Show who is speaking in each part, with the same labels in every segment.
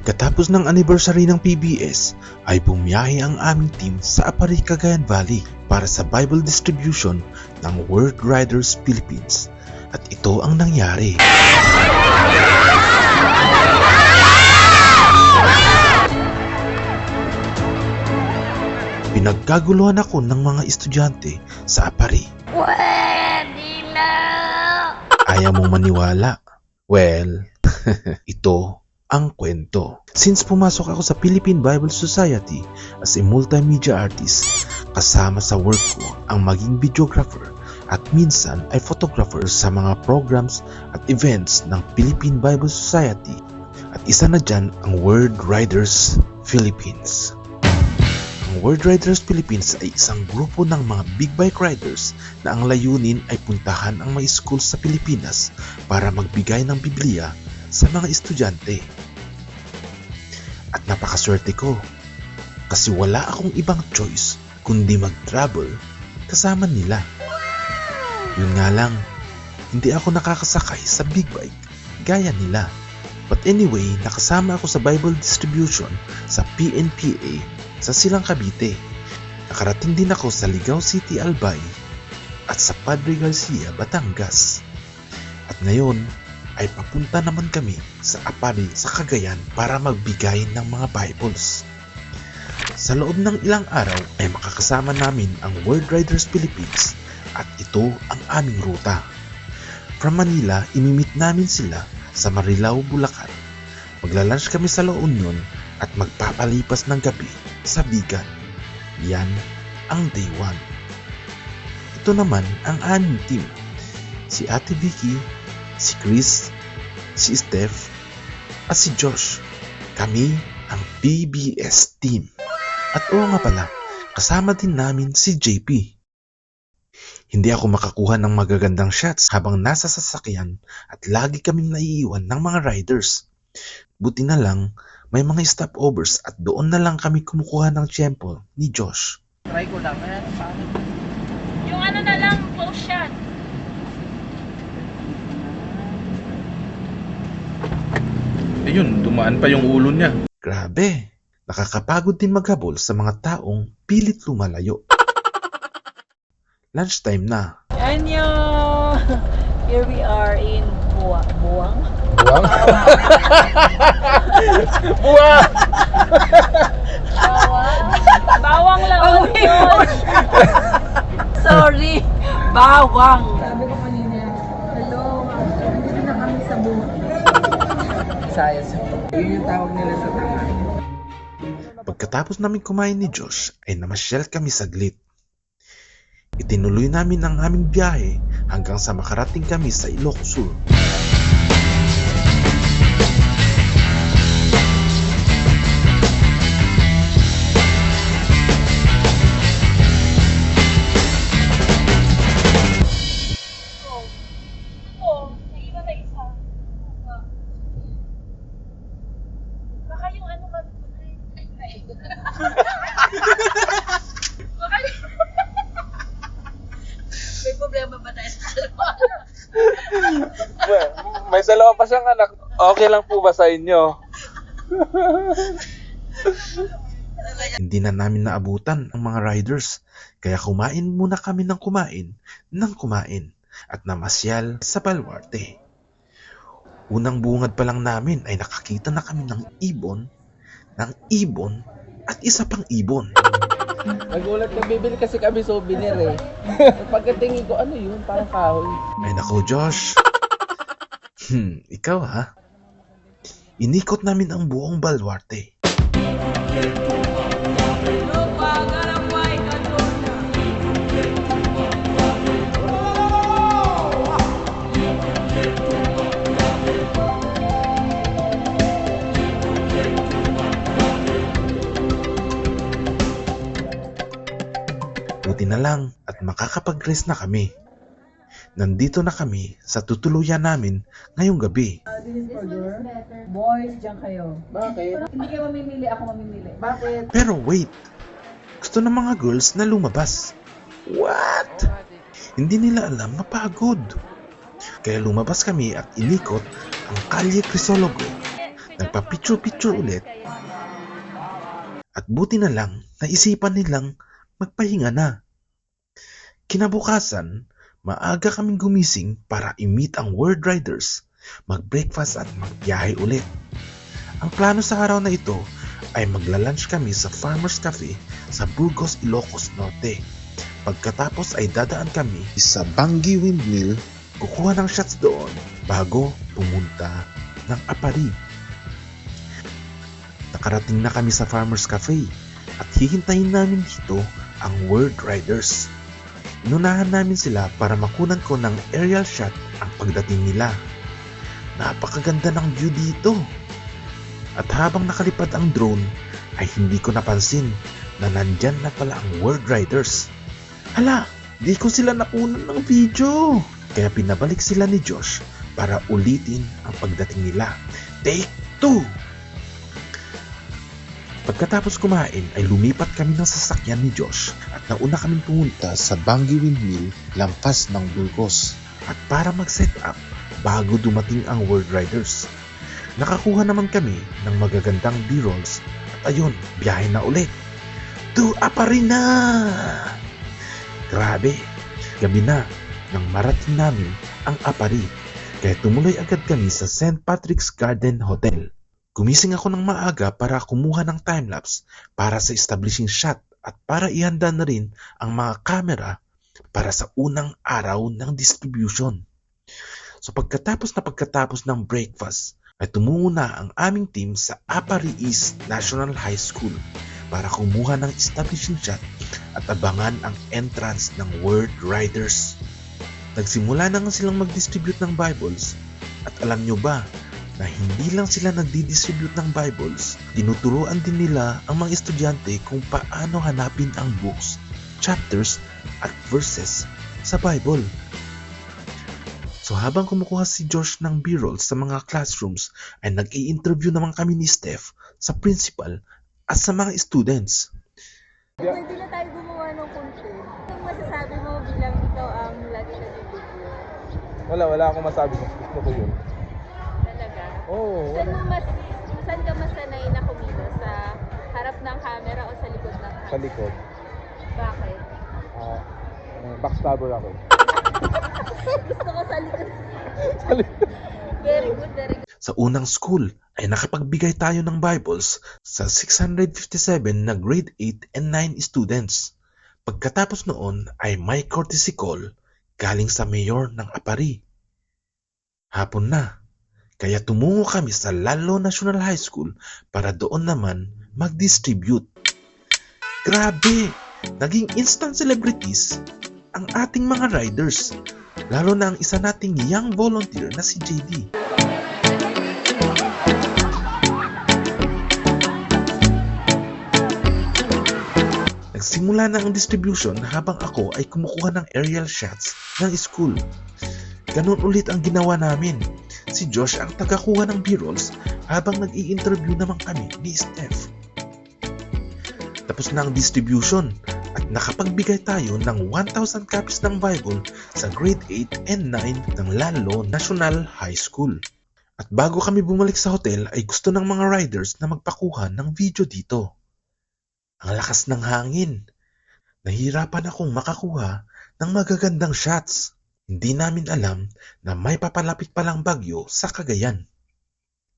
Speaker 1: Pagkatapos ng anniversary ng PBS ay bumiyahe ang aming team sa Apari, Cagayan Valley para sa Bible distribution ng Word Riders Philippines. At ito ang nangyari. Pinagkaguluhan ako ng mga estudyante sa Apari.
Speaker 2: Pwede na!
Speaker 1: Ayaw mong maniwala? Well, ito ang kwento. Since pumasok ako sa Philippine Bible Society as a multimedia artist, kasama sa work ko ang maging videographer at minsan ay photographer sa mga programs at events ng Philippine Bible Society, at isa na dyan ang Word Riders Philippines. Ang Word Riders Philippines ay isang grupo ng mga big bike riders na ang layunin ay puntahan ang mga schools sa Pilipinas para magbigay ng Biblia sa mga estudyante. At napakaswerte ko kasi wala akong ibang choice kundi mag-travel kasama nila. Yun nga lang, hindi ako nakakasakay sa big bike gaya nila. But anyway, nakasama ako sa Bible distribution sa PNPA sa Silang Cavite. Nakarating din ako sa Ligao City, Albay at sa Padre Garcia, Batangas. At ngayon ay papunta naman kami sa Apari sa Cagayan para magbigay ng mga Bibles. Sa loob ng ilang araw ay makakasama namin ang Word Riders Philippines at ito ang aming ruta. From Manila, imimit namin sila sa Marilao, Bulacan. Maglalunch kami sa La Union at magpapalipas ng gabi sa Bigan. Yan ang day 1. Ito naman ang aming team. Si Ate Vicky, si Chris, si Steph, at si Josh. Kami ang PBS team. At oo nga pala, kasama din namin si JP. Hindi ako makakuha ng magagandang shots habang nasa sasakyan at lagi kaming naiiwan ng mga riders. Buti na lang, may mga stopovers at doon na lang kami kumukuha ng tiyempo ni Josh.
Speaker 3: Try ko lang.
Speaker 2: Yung ano na lang, post shot.
Speaker 4: Ayun, dumaan pa yung ulo niya.
Speaker 1: Grabe, nakakapagod din maghabol sa mga taong pilit lumalayo. Lunchtime na.
Speaker 2: Anyo! Here we are in Buwang.
Speaker 4: Buwang? Buwang!
Speaker 2: Bawang lang oh yun. Sorry, bawang.
Speaker 5: Sabi ko kanina, hello, hindi na kami sa buhay.
Speaker 3: Science. Yun yung tawag nila sa tama.
Speaker 1: Pagkatapos namin kumain ni Josh ay namasyal kami saglit. Itinuloy namin ang aming biyahe hanggang sa makarating kami sa Ilocos Sur.
Speaker 2: Naiwan na isa. Baka yung ano ba? Baka may problema ba tayo sa dalawa?
Speaker 4: Well, may dalawa pa siyang anak. Okay lang po ba sa inyo?
Speaker 1: Hindi na namin naabutan ang mga riders, kaya kumain muna kami ng kumain at namasyal sa Baluarte. Unang bungad pa lang namin ay nakakita na kami ng ibon at isa pang ibon.
Speaker 3: Nagulat ka, bibili kasi kami souvenir eh. Pagkatingin ko, ano yun? Parang kahoy.
Speaker 1: Ay nako Josh. Ikaw ha? Inikot namin ang buong Baluarte. Buti na lang at makakapag-rest na kami. Nandito na kami sa tutuluyan namin ngayong gabi.
Speaker 5: This is for girl. Boys, dyan kayo.
Speaker 3: Bakit?
Speaker 5: Hindi kayo mamimili, ako mamimili.
Speaker 3: Bakit?
Speaker 1: Pero wait, gusto ng mga girls na lumabas. What? Hindi nila alam mapagod. Kaya lumabas kami at inikot ang Kalye Crisologo Nagpa-picture-picture ulit. At buti na lang, naisipan nilang magpahinga na. Kinabukasan, maaga kaming gumising para i-meet ang Word Riders, mag-breakfast at magbiyahe ulit. Ang plano sa araw na ito ay magla-lunch kami sa Farmers Cafe sa Burgos, Ilocos Norte. Pagkatapos ay dadaan kami sa Bangi Windmill, kukuha ng shots doon bago pumunta ng Apari. Nakarating na kami sa Farmers Cafe at hihintayin namin dito ang Word Riders. Inunahan namin sila para makunan ko ng aerial shot ang pagdating nila. Napakaganda ng view dito. At habang nakalipad ang drone ay hindi ko napansin na nandyan na pala ang Word Riders. Hala, di ko sila nakunan ng video. Kaya pinabalik sila ni Josh para ulitin ang pagdating nila. Take 2! Pagkatapos kumain ay lumipat kami ng sasakyan ni Josh at nauna kaming pumunta sa Bangi Windmill, lampas ng Burgos. At para mag-set up bago dumating ang Word Riders. Nakakuha naman kami ng magagandang B-rolls at ayun, biyahe na ulit. To Apari na! Grabe, gabi na nang marating namin ang Apari kaya tumuloy agad kami sa St. Patrick's Garden Hotel. Gumising ako ng maaga para kumuha ng timelapse para sa establishing shot at para ihanda na rin ang mga camera para sa unang araw ng distribution. So pagkatapos ng breakfast ay tumungo na ang aming team sa Apari East National High School para kumuha ng establishing shot at abangan ang entrance ng Word Riders. Nagsimula na nga silang mag-distribute ng Bibles at alam nyo ba na hindi lang sila nagdi-distribute ng Bibles, tinuturuan din nila ang mga estudyante kung paano hanapin ang books, chapters at verses sa Bible. So habang kumukuha si Josh ng B-rolls sa mga classrooms ay nag-i-interview naman kami ni Steph sa principal at sa mga students.
Speaker 5: Pwede na tayo gumawa ng content. Anong masasabi mo bilang ikaw ang lunch na video?
Speaker 3: Wala akong masabi. Gusto ko yun.
Speaker 5: Talaga?
Speaker 3: Oo.
Speaker 5: Saan ka mas sanay na kumilos? Sa harap ng camera o sa likod ng camera?
Speaker 3: Sa likod.
Speaker 5: Bakit?
Speaker 3: Backstabber ako.
Speaker 5: Gusto ko sa likod.
Speaker 3: Sa likod.
Speaker 5: Very good, very good.
Speaker 1: Sa unang school ay nakapagbigay tayo ng Bibles sa 657 na grade 8 and 9 students. Pagkatapos noon ay may courtesy call galing sa mayor ng Apari. Hapon na, kaya tumungo kami sa Lalo National High School para doon naman mag-distribute. Grabe! Naging instant celebrities ang ating mga riders, lalo na ang isa nating young volunteer na si JD. Nagsimula na ang distribution habang ako ay kumukuha ng aerial shots ng school. Ganon ulit ang ginawa namin. Si Josh ang tagakuha ng B-rolls habang nag-i-interview naman kami ni Steph. Tapos na ang distribution at nakapagbigay tayo ng 1,000 copies ng Bible sa grade 8 and 9 ng Lalo National High School. At bago kami bumalik sa hotel ay gusto ng mga riders na magpakuha ng video dito. Ang lakas ng hangin. Nahirapan akong makakuha ng magagandang shots. Hindi namin alam na may papalapit palang bagyo sa Cagayan.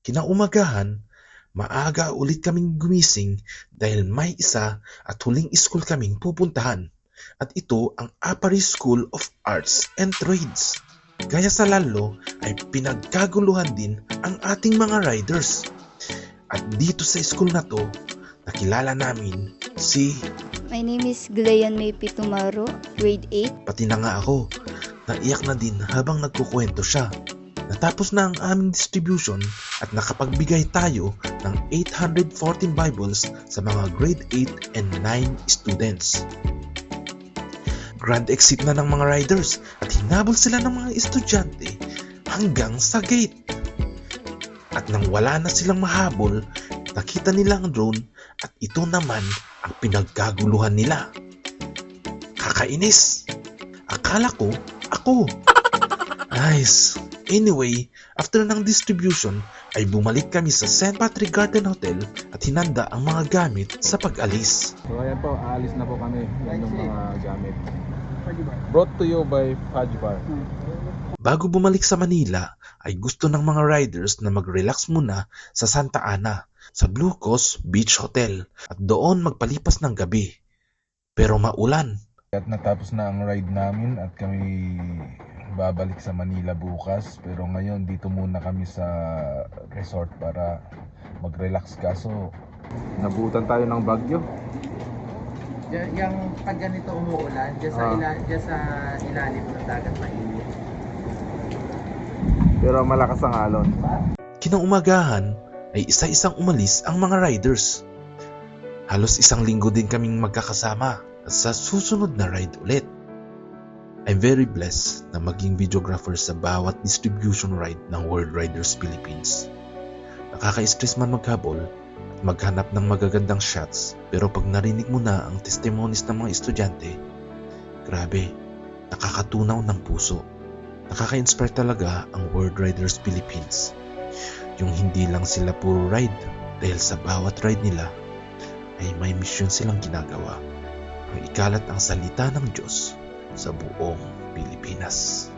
Speaker 1: Kinaumagahan, maaga ulit kaming gumising dahil may isa at huling school kaming pupuntahan. At ito ang Apari School of Arts and Trades. Gaya sa Lalo ay pinagkaguluhan din ang ating mga riders. At dito sa school na to, nakilala namin si...
Speaker 6: My name is Gleyan May Pitumaro, grade 8.
Speaker 1: Pati na nga ako, naiyak na din habang nagkukwento siya. Natapos na ang aming distribution at nakapagbigay tayo ng 814 Bibles sa mga grade 8 and 9 students. Grand exit na ng mga riders at hinabol sila ng mga estudyante hanggang sa gate. At nang wala na silang mahabol, nakita nila ang drone at ito naman ang pinagkaguluhan nila. Kakainis! Akala ko, ako! Nice! Anyway, after ng distribution ay bumalik kami sa St. Patrick Garden Hotel at hinanda ang mga gamit sa pag-alis.
Speaker 3: So ayan po, aalis na po kami. Yan yung mga gamit. Brought to you by Fudge Bar.
Speaker 1: Bago bumalik sa Manila, ay gusto ng mga riders na mag-relax muna sa Santa Ana, sa Blue Coast Beach Hotel at doon magpalipas ng gabi. Pero maulan.
Speaker 7: At natapos na ang ride namin at kami babalik sa Manila bukas. Pero ngayon dito muna kami sa resort para mag-relax, kaso
Speaker 3: Nabutan tayo ng bagyo.
Speaker 8: Yung pag ganito umuulan, dyan sa ilalim ng dagat mainit.
Speaker 3: Pero malakas ang alon.
Speaker 1: Kinaumagahan ay isa-isang umalis ang mga riders. Halos isang linggo din kaming magkakasama sa susunod na ride ulit. I'm very blessed na maging videographer sa bawat distribution ride ng World Riders Philippines. Nakaka-stress man maghabol at maghanap ng magagandang shots, pero pag narinig mo na ang testimonies ng mga estudyante, grabe, nakakatunaw ng puso. Nakaka-inspire talaga ang World Riders Philippines. Yung hindi lang sila puro ride, dahil sa bawat ride nila ay may misyon silang ginagawa. Ang ikalat ang salita ng Diyos sa buong Pilipinas.